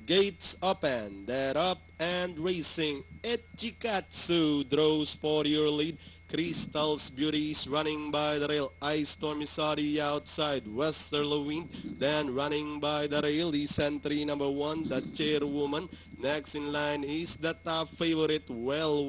Gates open, they're up and racing. Echikatsu draws for your lead. Crystal's Beauty is running by the rail. Ice Storm is on the outside. Westerly Wind then running by the rail is entry number 1, the Chairwoman. Next in line is the top favorite, Well,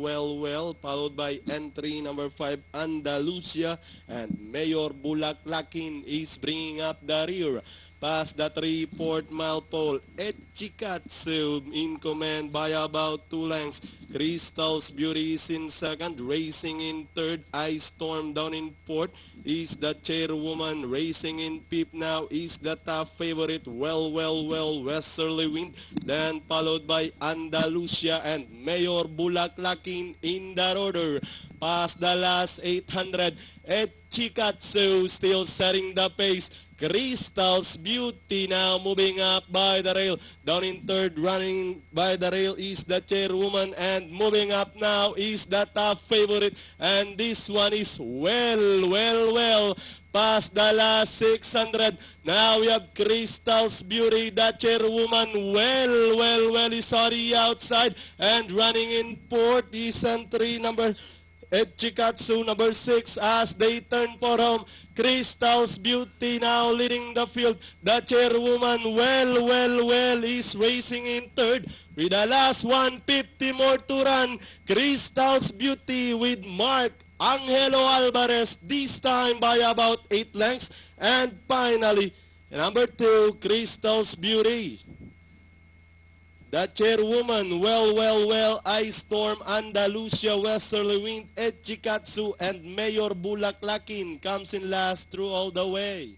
followed by entry number 5, Andalusia, and Mayor Bulaklakin is bringing up the rear. Past the 3/4 mile pole, Echikatsu in command by about 2 lengths. Crystal's Beauty is in second, racing in third. Ice Storm down in fourth is the Chairwoman. Racing in fifth now is the top favorite, Well, Westerly Wind. Then followed by Andalusia and Mayor Bulaklakin in that order. Past the last 800, Echikatsu still setting the pace. Crystal's Beauty now moving up by the rail. Down in third, running by the rail is the Chairwoman, and moving up now is the top favorite. And this one is well. Past the last 600. Now we have Crystal's Beauty, the Chairwoman. Well is on the outside, and running in fourth is entry number Echikatsu number 6 as they turn for home. Crystal's Beauty now leading the field. The Chairwoman, well is racing in third. With the last 150 more to run, Crystal's Beauty with Mark Angelo Alvarez, this time by about 8 lengths. And finally, number 2, Crystal's Beauty. The Chairwoman, well, Ice Storm, Andalusia, Westerly Wind, Echikatsu, and Mayor Bulaklakin comes in last through all the way.